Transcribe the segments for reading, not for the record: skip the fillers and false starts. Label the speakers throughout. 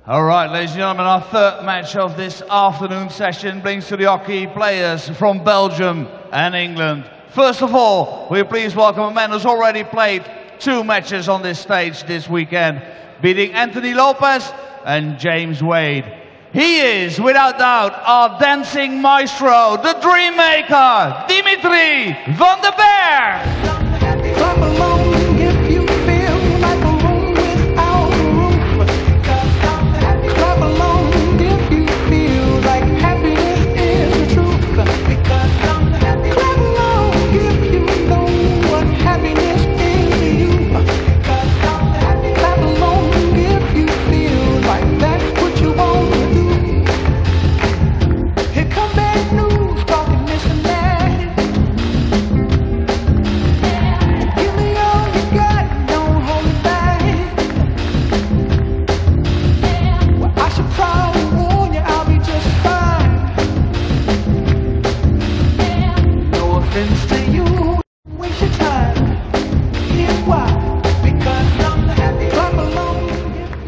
Speaker 1: All right, ladies and gentlemen, our third match of this afternoon session brings to the hockey players from Belgium and England. First of all, we're pleased to welcome a man who's already played 2 matches on this stage this weekend, beating Anthony Lopez and James Wade. He is, without doubt, our dancing maestro, the dream maker, Dimitri van den Bergh.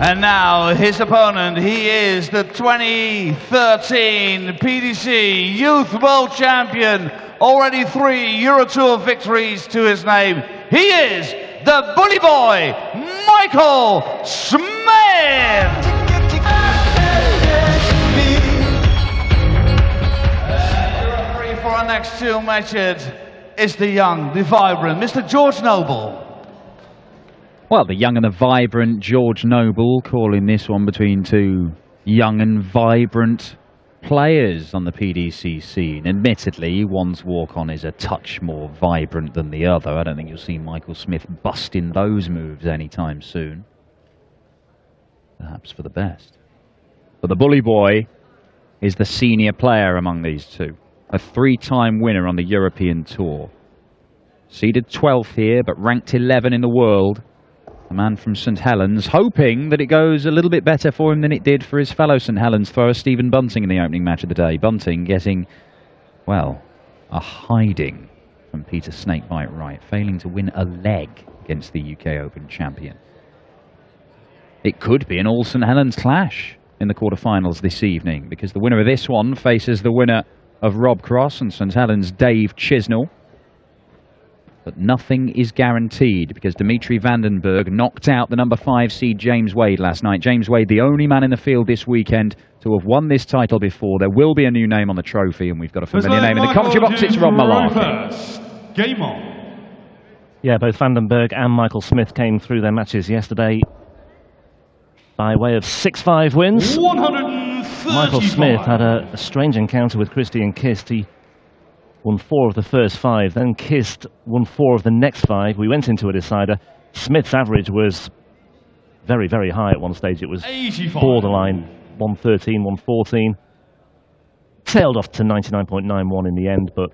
Speaker 1: And now his opponent, he is the 2013 PDC Youth World Champion, already 3 Euro Tour victories to his name. He is the bully boy, Michael Smith. The referee for our next 2 matches is the young, the vibrant Mr. George Noble.
Speaker 2: Well, the young and the vibrant George Noble calling this one between 2 young and vibrant players on the PDC scene. Admittedly, one's walk-on is a touch more vibrant than the other. I don't think you'll see Michael Smith busting those moves anytime soon. Perhaps for the best. But the bully boy is the senior player among these 2. A 3-time winner on the European Tour. Seeded 12th here, but ranked 11 in the world. A man from St Helens, hoping that it goes a little bit better for him than it did for his fellow St Helens thrower Stephen Bunting in the opening match of the day. Bunting getting, well, a hiding from Peter Snakebite Wright, failing to win a leg against the UK Open champion. It could be an all St Helens clash in the quarterfinals this evening, because the winner of this one faces the winner of Rob Cross and St Helens' Dave Chisnell. But nothing is guaranteed, because Dimitri van den Bergh knocked out the number 5 seed James Wade last night. James Wade, the only man in the field this weekend to have won this title before. There will be a new name on the trophy, and we've got a familiar name in the commentary box. It's Rob Malarkey.
Speaker 3: Game on.
Speaker 4: Yeah, both van den Bergh and Michael Smith came through their matches yesterday by way of 6-5 wins. Michael Smith had a strange encounter with Christian Kist. He won 4 of the first 5, then Kist won 4 of the next 5. We went into a decider. Smith's average was very, very high at one stage. It was 85. Borderline 113, 114. Tailed off to 99.91 in the end, but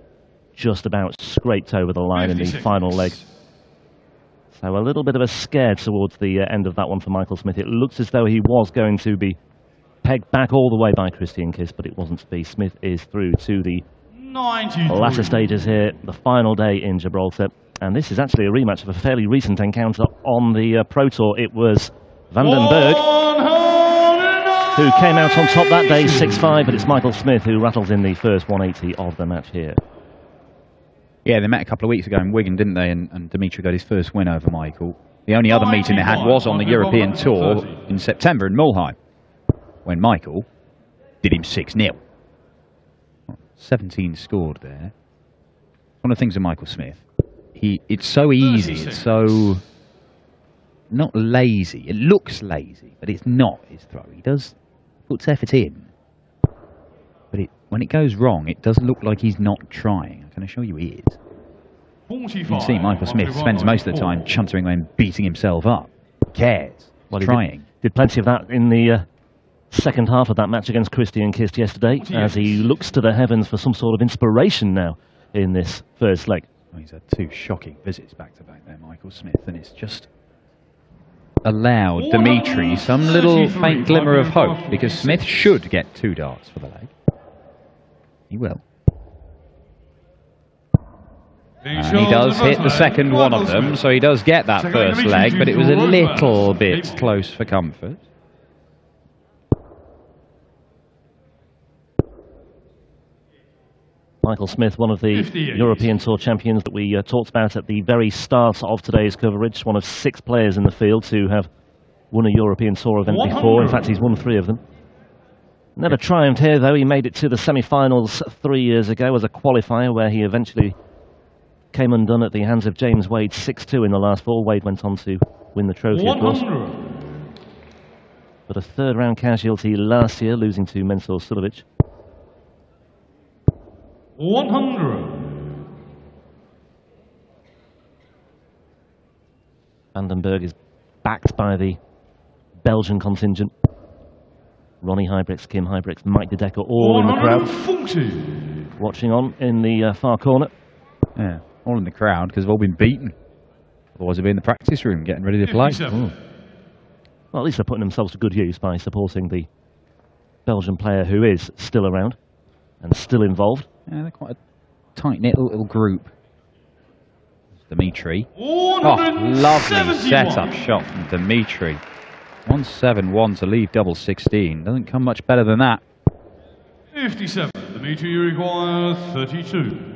Speaker 4: just about scraped over the line 56. In the final leg. So a little bit of a scare towards the end of that one for Michael Smith. It looks as though he was going to be pegged back all the way by Christian Kist, but it wasn't to be. Smith is through to the latter stages here, the final day in Gibraltar, and this is actually a rematch of a fairly recent encounter on the Pro Tour. It was van den Bergh who came out on top that day, 6-5, but it's Michael Smith who rattles in the first 180 of the match here.
Speaker 2: Yeah, they met a couple of weeks ago in Wigan, didn't they? And Dimitri got his first win over Michael. The only other meeting they had was on the European Tour in September in Mulheim, when Michael did him 6-0. 17 scored there. One of the things with Michael Smith, it's so easy, it's so not lazy. It looks lazy, but it's not his throw. He puts effort in, but when it goes wrong, it does look like he's not trying. I can assure you he is. You can see Michael Smith spends most of the time chuntering and beating himself up. He cares. Well, trying.
Speaker 4: Did plenty of that in the second half of that match against Christian Kist yesterday, as he looks to the heavens for some sort of inspiration now in this first leg.
Speaker 2: Well, he's had 2 shocking visits back-to-back there, Michael Smith, and it's just allowed Dimitri some little faint glimmer of hope, because Smith should get 2 darts for the leg. He will. And he does hit the second one of them, so he does get that first leg, but it was a little bit close for comfort.
Speaker 4: Michael Smith, one of the 58 European Tour champions that we talked about at the very start of today's coverage, one of 6 players in the field to have won a European Tour event 100. Before. In fact, he's won 3 of them. Never triumphed here, though. He made it to the semi-finals 3 years ago as a qualifier, where he eventually came undone at the hands of James Wade 6-2 in the last 4. Wade went on to win the trophy, 100. Of course. But a third-round casualty last year, losing to Mensur Suljovic.
Speaker 3: 100.
Speaker 4: Van den Bergh is backed by the Belgian contingent. Ronnie Huybrechts, Kim Huybrechts, Mike de Decker, all in the crowd. Watching on in the far corner.
Speaker 2: Yeah, all in the crowd because they've all been beaten. Otherwise they'd be in the practice room getting ready to play.
Speaker 4: Well, at least they're putting themselves to good use by supporting the Belgian player who is still around and still involved.
Speaker 2: Yeah, they're quite a tight-knit little group. Dimitri.
Speaker 3: Oh,
Speaker 2: lovely set-up shot from Dimitri. 171 to leave double 16. Doesn't come much better than that.
Speaker 3: 57. Dimitri, you require 32.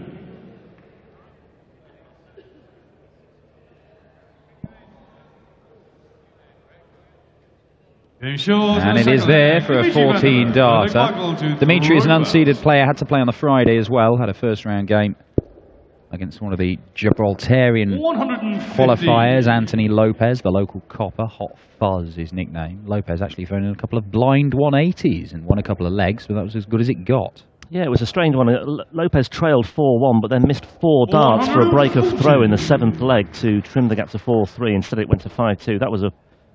Speaker 2: And it is there for a 14-darter. Dimitri is an unseeded player, had to play on the Friday as well, had a first-round game against one of the Gibraltarian qualifiers, Anthony Lopez, the local copper. Hot Fuzz, his nickname. Lopez actually thrown in a couple of blind 180s and won a couple of legs, but that was as good as it got.
Speaker 4: Yeah, it was a strange one. Lopez trailed 4-1, but then missed 4 darts for a break of throw in the 7th leg to trim the gap to 4-3. Instead, it went to 5-2. That was a...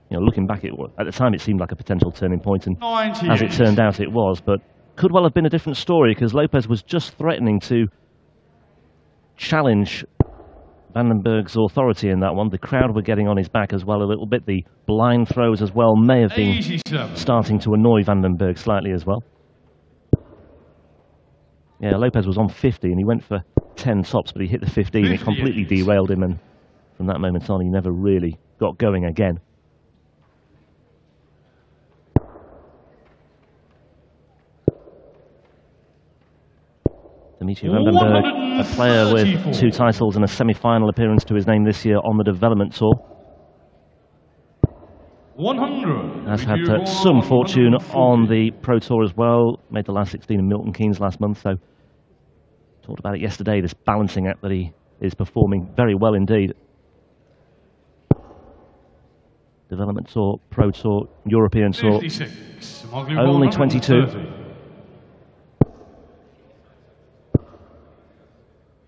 Speaker 4: You know, looking back, at the time it seemed like a potential turning point, and 98. As it turned out it was, but could well have been a different story because Lopez was just threatening to challenge Van den Bergh's authority in that one. The crowd were getting on his back as well a little bit. The blind throws as well may have been 87. Starting to annoy Van den Bergh slightly as well. Yeah, Lopez was on 50 and he went for 10 tops, but he hit the 15. It completely derailed him, and from that moment on he never really got going again. Dimitri Van den Bergh, a player with 2 titles and a semi-final appearance to his name this year on the development tour.
Speaker 3: 100.
Speaker 4: Has had some fortune on the Pro Tour as well. Made the last 16 in Milton Keynes last month, so talked about it yesterday, this balancing act that he is performing very well indeed. Development Tour, Pro Tour, European Tour.
Speaker 3: 56.
Speaker 4: Only 22.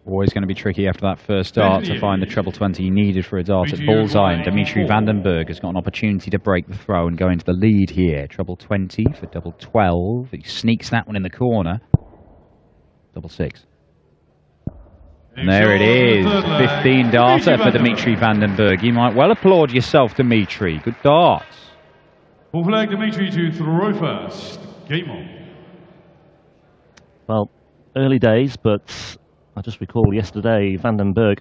Speaker 2: Always going to be tricky after that first dart to find the treble 20 needed for a dart at bullseye. And Dimitri Van den Bergh has got an opportunity to break the throw and go into the lead here. Treble 20 for double 12. He sneaks that one in the corner. Double 6. And there it is. 15 darter for Dimitri Van den Bergh. You might well applaud yourself, Dimitri. Good darts.
Speaker 3: Full flag Dimitri to throw first. Game on.
Speaker 4: Well, early days, but I just recall yesterday, Van den Bergh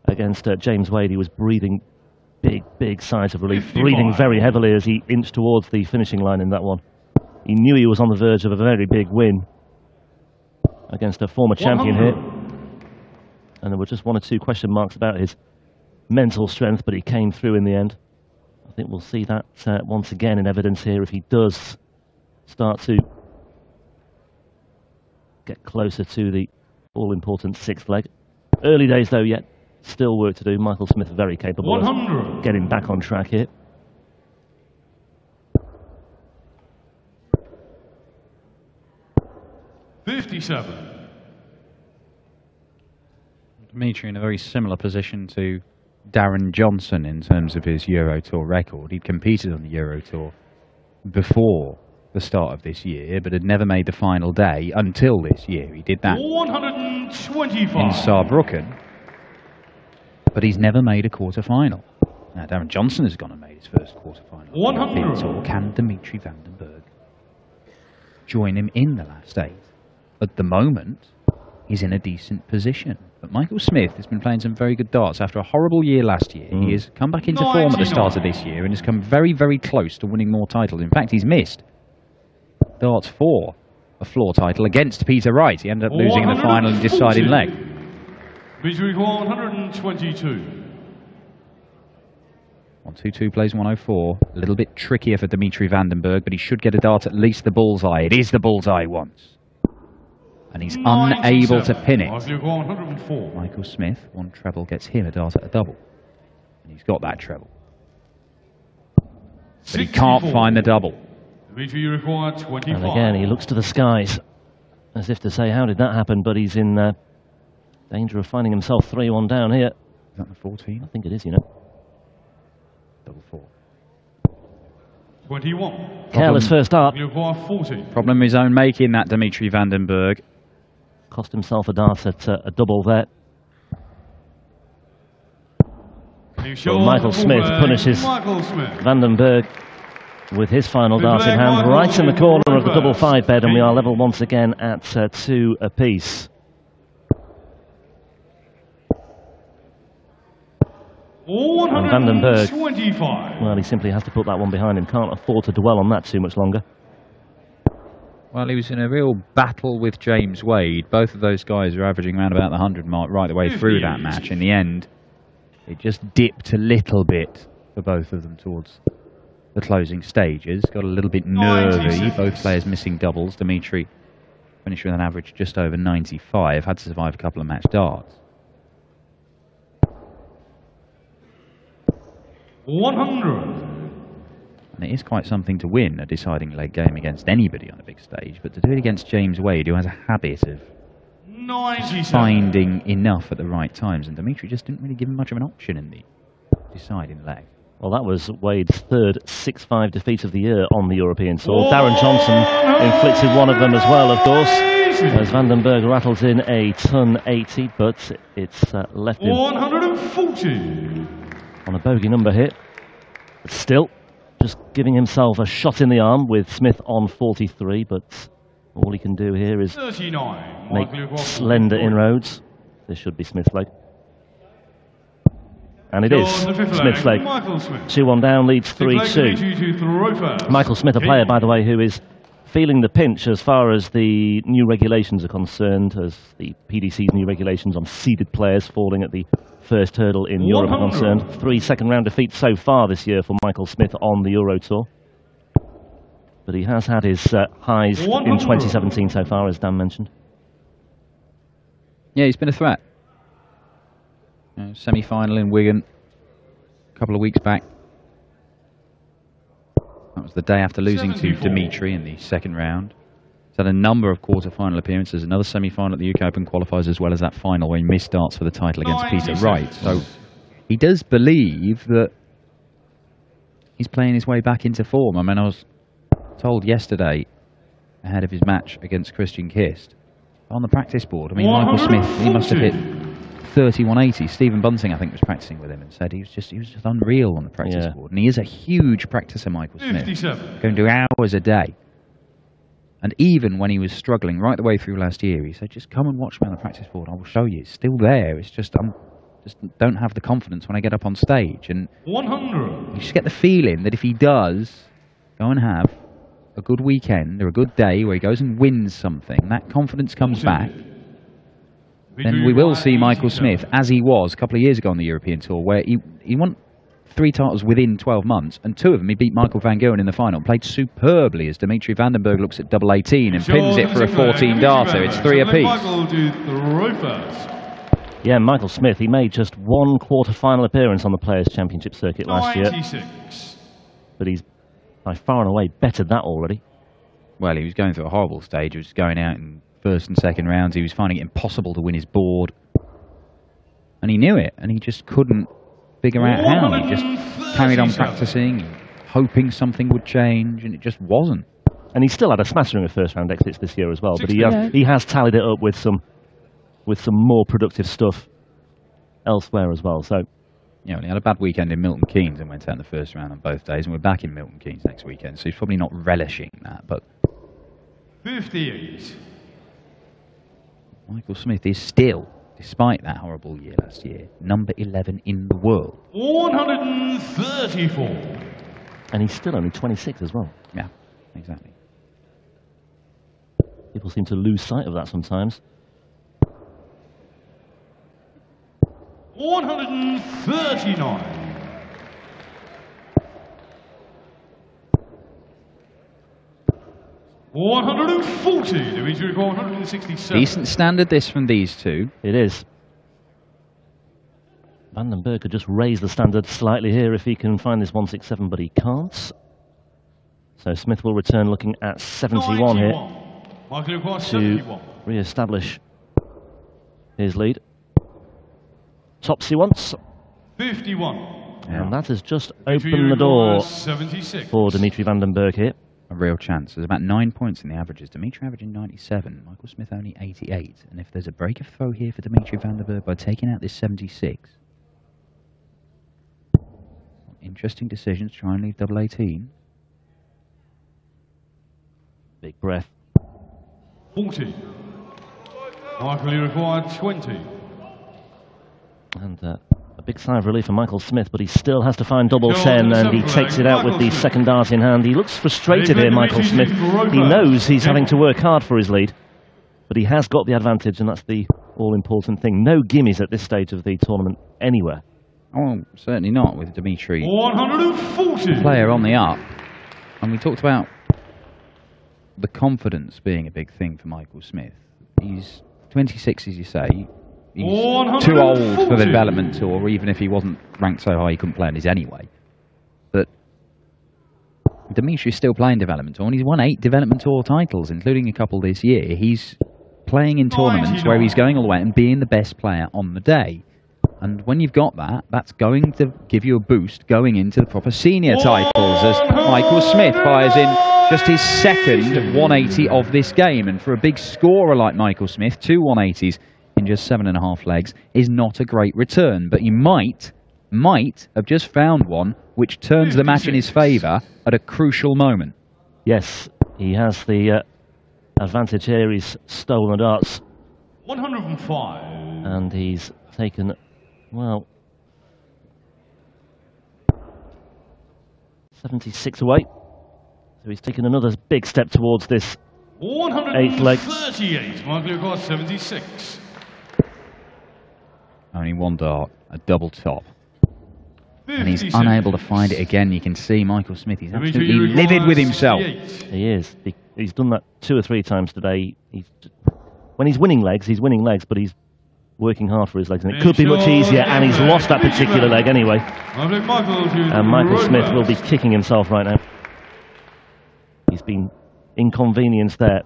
Speaker 4: against James Wade, he was breathing big sighs of relief, breathing very heavily as he inched towards the finishing line in that one. He knew he was on the verge of a very big win against a former champion here. And there were just 1 or 2 question marks about his mental strength, but he came through in the end. I think we'll see that once again in evidence here if he does start to get closer to the all-important 6th leg. Early days though yet, still work to do. Michael Smith very capable
Speaker 3: 100.
Speaker 4: Of getting back on track here.
Speaker 3: $57.
Speaker 2: Dimitri in a very similar position to Darren Johnson in terms of his Euro Tour record. He'd competed on the Euro Tour before the start of this year, but had never made the final day until this year. He did that
Speaker 3: 125.
Speaker 2: in Saarbrücken, but he's never made a quarter-final. Now, Darren Johnson has gone and made his first quarter-final.
Speaker 3: 100.
Speaker 2: Tour. Can Dimitri Van den Bergh join him in the last 8? At the moment, he's in a decent position. But Michael Smith has been playing some very good darts. After a horrible year last year, he has come back into form at the start of this year and has come very close to winning more titles. In fact, he's missed darts 4 a floor title against Peter Wright. He ended up losing in the final and deciding leg.
Speaker 3: Between 122.
Speaker 2: 1-2-2 plays 104. A little bit trickier for Dimitri Van den Bergh, but he should get a dart at least the bullseye. It is the bullseye once. And he's unable to pin it. Michael Smith, one treble, gets him a dart at a double. And he's got that treble. But he can't find the double.
Speaker 4: And again, he looks to the skies, as if to say, how did that happen? But he's in danger of finding himself 3-1 down here.
Speaker 2: Is that the 14?
Speaker 4: I think it is, you know.
Speaker 2: Double 4.
Speaker 3: 21.
Speaker 4: Careless first start.
Speaker 2: Problem of his own making, that Dimitri Van den Bergh.
Speaker 4: Cost himself a dart at a double there. Well, Michael Smith punishes Van den Bergh with his final dart in hand, right in the corner of the double 5 bed, and we are level once again at 2 apiece. And Van den Bergh, well, he simply has to put that one behind him. Can't afford to dwell on that too much longer.
Speaker 2: Well, he was in a real battle with James Wade. Both of those guys are averaging around about the 100 mark right the way through that match. In the end, it just dipped a little bit for both of them towards the closing stages. Got a little bit nervy. Both players missing doubles. Dimitri finished with an average just over 95. Had to survive a couple of match darts.
Speaker 3: 100.
Speaker 2: And it is quite something to win a deciding leg game against anybody on a big stage, but to do it against James Wade, who has a habit of finding enough at the right times, and Dimitri just didn't really give him much of an option in the deciding leg.
Speaker 4: Well, that was Wade's third 6-5 defeat of the year on the European Tour. Darren Johnson inflicted one of them as well, of course, as Van den Bergh rattles in a ton 80, but it's left him
Speaker 3: 140
Speaker 4: on a bogey number here. But still, just giving himself a shot in the arm with Smith on 43, but all he can do here is
Speaker 3: 39.
Speaker 4: make slender inroads. This should be Smith's leg. And it is Smith's leg. 2-1 down, leads 3-2. Michael Smith, a player, by the way, who is feeling the pinch as far as the new regulations are concerned, as the PDC's new regulations on seeded players falling at the first hurdle in Europe are concerned. 3 second-round defeats so far this year for Michael Smith on the Euro Tour. But he has had his highs in 2017 so far, as Dan mentioned.
Speaker 2: Yeah, he's been a threat. Semi-final in Wigan a couple of weeks back. That was the day after losing to Dimitri in the second round. He's had a number of quarter-final appearances, another semi-final at the UK Open qualifiers, as well as that final where he missed darts for the title against Peter Wright. So he does believe that he's playing his way back into form. I mean, I was told yesterday, ahead of his match against Christian Kist, on the practice board, I mean, Michael Smith, he must have hit 3180. Stephen Bunting, I think, was practicing with him and said he was just unreal on the practice board. And he is a huge practicer, Michael Smith.
Speaker 3: 57.
Speaker 2: Going to do hours a day. And even when he was struggling right the way through last year, he said, just come and watch me on the practice board. I will show you. It's still there. It's just, just don't have the confidence when I get up on stage. And
Speaker 3: 100.
Speaker 2: you just get the feeling that if he does go and have a good weekend or a good day where he goes and wins something, that confidence comes back. Then we will see Michael Smith, as he was a couple of years ago on the European Tour, where he won 3 titles within 12 months, and 2 of them he beat Michael van Gerwen in the final. Played superbly as Dimitri Van den Bergh looks at double 18 and pins it for a 14-darter. It's 3 apiece.
Speaker 4: Yeah, Michael Smith, he made just 1 quarter-final appearance on the Players' Championship circuit last year. But he's by far and away bettered that already.
Speaker 2: Well, he was going through a horrible stage. He was going out in first and second rounds. He was finding it impossible to win his board. And he knew it, and he just couldn't figure out how. He just carried on practicing, hoping something would change, and it just wasn't.
Speaker 4: And he still had a smattering of first-round exits this year as well, but he has tallied it up with some more productive stuff elsewhere as well. So,
Speaker 2: yeah, well, he had a bad weekend in Milton Keynes and went out in the first round on both days, and we're back in Milton Keynes next weekend, so he's probably not relishing that. But
Speaker 3: 58.
Speaker 2: Michael Smith is still, despite that horrible year last year, number 11 in the world.
Speaker 3: 134.
Speaker 4: And he's still only 26 as well.
Speaker 2: Yeah, exactly.
Speaker 4: People seem to lose sight of that sometimes.
Speaker 3: 139. $140, Dimitri, 167.
Speaker 2: Decent standard this from these two.
Speaker 4: It is. Bergh could just raise the standard slightly here if he can find this 167, but he can't. So Smith will return looking at 71 here to re-establish his lead. Topsy once.
Speaker 3: 51.
Speaker 4: And that has just opened the door for Dimitri Bergh here.
Speaker 2: A real chance. There's about 9 points in the averages. Dimitri averaging 97, Michael Smith only 88. And if there's a break of throw here for Dimitri Bergh by taking out this 76. Interesting decision to try and leave double 18.
Speaker 4: Big breath.
Speaker 3: 40. Michael, you required 20.
Speaker 4: And a big sigh of relief for Michael Smith, but he still has to find double 10, and he takes it out with the second dart in hand. He looks frustrated here, Michael Smith. He knows he's having to work hard for his lead, but he has got the advantage, and that's the all-important thing. No gimmies at this stage of the tournament anywhere.
Speaker 2: Oh, certainly not with Dimitri.
Speaker 3: 140.
Speaker 2: Player on the up. And we talked about the confidence being a big thing for Michael Smith. He's 26, as you say. He's too old for the development tour, even if he wasn't ranked so high he couldn't play on his anyway. But Dimitri's still playing development tour, and he's won 8 development tour titles, including a couple this year. He's playing in tournaments where he's going all the way and being the best player on the day. And when you've got that, that's going to give you a boost going into the proper senior titles, as Michael Smith fires in just his second 180 of this game. And for a big scorer like Michael Smith, 2 180s in just 7.5 legs is not a great return. But he might have just found one which turns the match in his favour at a crucial moment.
Speaker 4: Yes, he has the advantage here. He's stolen the darts.
Speaker 3: 105.
Speaker 4: And he's taken, well, 76 away. So he's taken another big step towards this 8th leg.
Speaker 3: 138. Michael, you've got 76.
Speaker 2: Only one dart, a double top. And he's unable to find it again. You can see Michael Smith, he's absolutely livid with himself.
Speaker 4: He is. He's done that 2 or 3 times today. When he's winning legs, but he's working hard for his legs, and it could be much easier, and he's lost that particular leg anyway. And Michael Smith will be kicking himself right now. He's been inconvenienced there.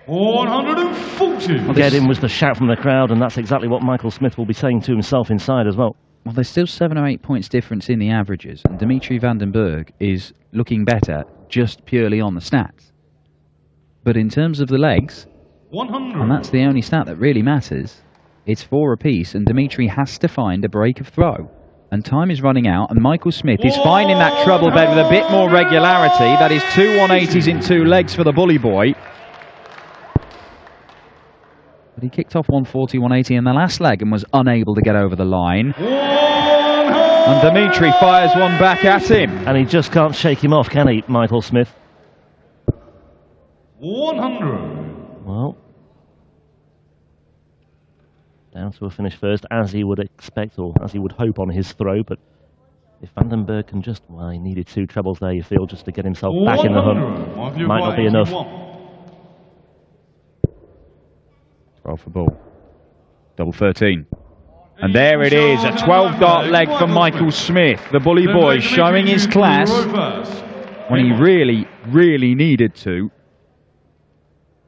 Speaker 3: 140.
Speaker 4: Get him was the shout from the crowd, and that's exactly what Michael Smith will be saying to himself inside as well.
Speaker 2: Well, there's still 7 or 8 points difference in the averages, and Dimitri Bergh is looking better just purely on the stats. But in terms of the legs,
Speaker 3: 100.
Speaker 2: and that's the only stat that really matters, it's 4 apiece, and Dimitri has to find a break of throw. And time is running out, and Michael Smith is finding that treble bed with a bit more regularity. That is 2 180s in 2 legs for the bully boy. But he kicked off 140, 180 in the last leg and was unable to get over the line. And Dimitri fires one back at him.
Speaker 4: And he just can't shake him off, can he, Michael Smith?
Speaker 3: 100.
Speaker 4: Well, down to a finish first, as he would expect, or as he would hope on his throw. But if Bergh can just, well, he needed 2 trebles there, you feel, just to get himself back in the hunt. Might not be enough.
Speaker 2: 12 for ball. Double 13. And there it is, a 12-dart leg for Michael Smith. The bully boy showing his class when he really, really needed to.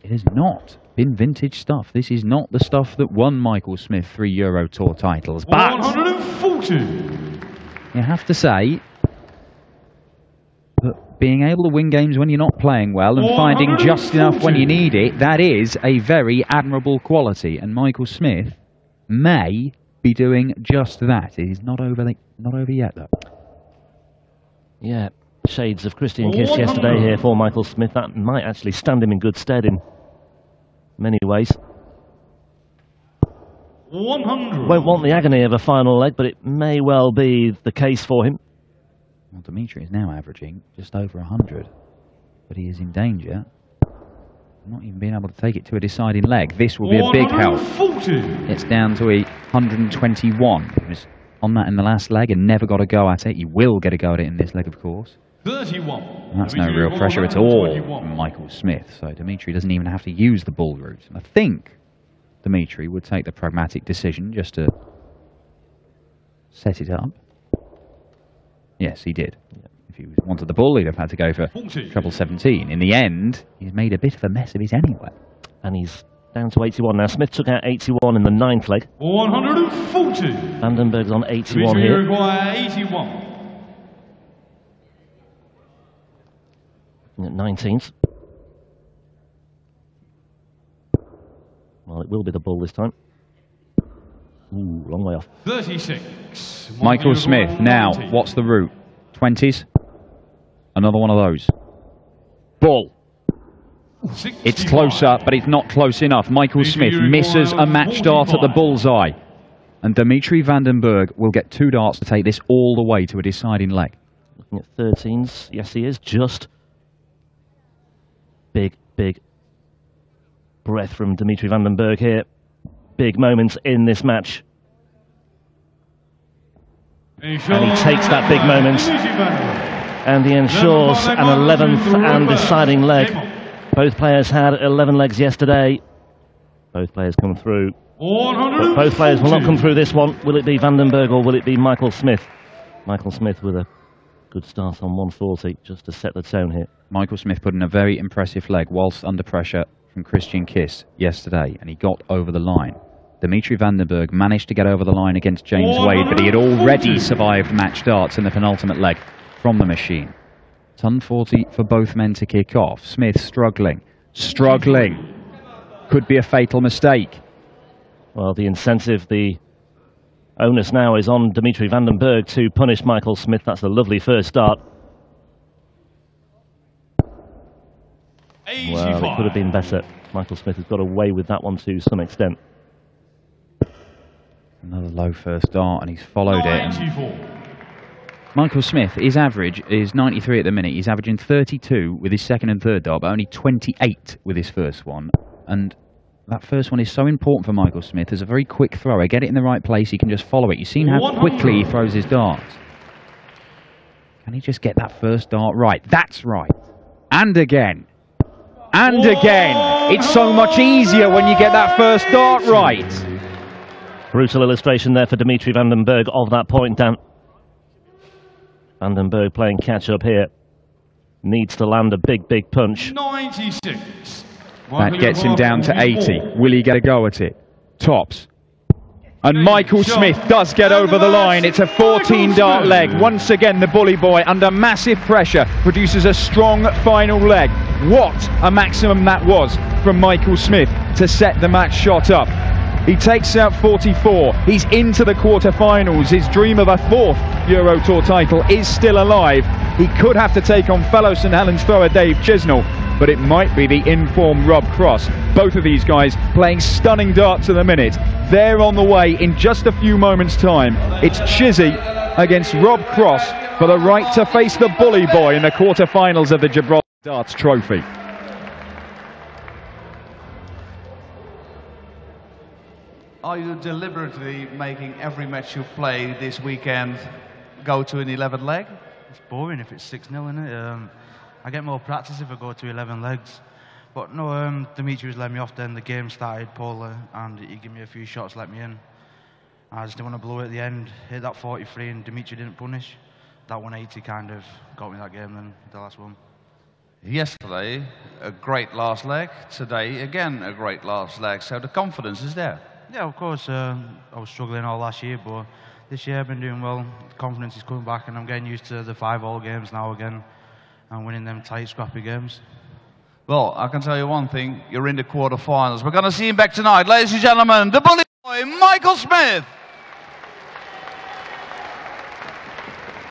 Speaker 2: It has not been vintage stuff. This is not the stuff that won Michael Smith 3 Euro Tour titles. But
Speaker 3: 140.
Speaker 2: You have to say that being able to win games when you're not playing well and finding just enough when you need it, that is a very admirable quality. And Michael Smith may be doing just that. It is not over yet, though.
Speaker 4: Yeah, shades of Christian Kiss yesterday here for Michael Smith. That might actually stand him in good stead in many ways.
Speaker 3: 100.
Speaker 4: Won't want the agony of a final leg, but it may well be the case for him.
Speaker 2: Well, Dimitri is now averaging just over 100, but he is in danger not even being able to take it to a deciding leg. This will be a big help. It's down to 121. He was on that in the last leg and never got a go at it. He will get a go at it in this leg, of course.
Speaker 3: 31.
Speaker 2: And that's no real pressure at all from Michael Smith. So Dimitri doesn't even have to use the ball route. And I think Dimitri would take the pragmatic decision just to set it up. Yes, he did. If he wanted the ball, he'd have had to go for treble 17. In the end, he's made a bit of a mess of it anyway.
Speaker 4: And he's down to 81 now. Smith took out 81 in the 9th leg.
Speaker 3: 140.
Speaker 4: Vandenberg's on 81 here.
Speaker 3: 81.
Speaker 4: At 19th. Well, it will be the ball this time. Ooh, long way off.
Speaker 3: 36.
Speaker 2: Michael Smith, now, what's the route? 20s? Another one of those. Ball.
Speaker 3: 65.
Speaker 2: It's closer, but it's not close enough. Michael Smith misses a match dart at the bullseye. And Dimitri Vandenbergh will get 2 darts to take this all the way to a deciding leg.
Speaker 4: Looking at 13s. Yes, he is. Just. Big breath from Dimitri Vandenbergh here. Big moments in this match. And he takes that big moment. And he ensures an 11th and deciding leg. Both players had 11 legs yesterday. Both players come through. But both players will not come through this one. Will it be Vandenbergh or will it be Michael Smith? Michael Smith with a good start on 140 just to set the tone here.
Speaker 2: Michael Smith put in a very impressive leg whilst under pressure from Christian Kiss yesterday, and he got over the line. Dimitri Vandenbergh managed to get over the line against James Wade, but he had already survived match darts in the penultimate leg from the machine. It's 140 for both men to kick off. Smith struggling. Could be a fatal mistake.
Speaker 4: Well, the incentive, the onus now is on Dimitri Vandenbergh to punish Michael Smith. That's a lovely first start.
Speaker 3: 85.
Speaker 4: Well, it could have been better. Michael Smith has got away with that one to some extent.
Speaker 2: Another low first dart, and he's followed
Speaker 3: 94.
Speaker 2: it. Michael Smith, his average is 93 at the minute. He's averaging 32 with his second and third dart, but only 28 with his first one. And that first one is so important for Michael Smith as a very quick thrower. Get it in the right place, he can just follow it. You've seen how quickly he throws his darts. Can he just get that first dart right? That's right. And again. And again. It's so much easier when you get that first dart right.
Speaker 4: Brutal illustration there for Dimitri Vandenbergh of that point, Dan. Vandenbergh playing catch-up here. Needs to land a big punch.
Speaker 3: 96.
Speaker 2: That gets him down to 80. Will he get a go at it? Tops. And Michael Smith does get over the line. It's a 14-dart leg. Once again, the bully boy, under massive pressure, produces a strong final leg. What a maximum that was from Michael Smith to set the match shot up. He takes out 44. He's into the quarterfinals. His dream of a 4th Euro Tour title is still alive. He could have to take on fellow St Helens thrower Dave Chisnell, but it might be the in-form Rob Cross. Both of these guys playing stunning darts at the minute. They're on the way in just a few moments' time. It's Chizzy against Rob Cross for the right to face the bully boy in the quarterfinals of the Gibraltar Darts Trophy.
Speaker 1: Are you deliberately making every match you play this weekend go to an 11 leg?
Speaker 5: It's boring if it's 6-0, innit? I get more practice if I go to 11 legs. But no, Dimitri was letting me off then. The game started poorly and he gave me a few shots, let me in. I just didn't want to blow it at the end. Hit that 43 and Dimitri didn't punish. That 180 kind of got me that game then, the last one.
Speaker 1: Yesterday, a great last leg. Today, again, a great last leg. So the confidence is there.
Speaker 5: Yeah, of course. I was struggling all last year, but this year I've been doing well. The confidence is coming back and I'm getting used to the 5-all games now again and winning them tight, scrappy games.
Speaker 1: Well, I can tell you one thing. You're in the quarterfinals. We're going to see him back tonight. Ladies and gentlemen, the bully boy, Michael Smith.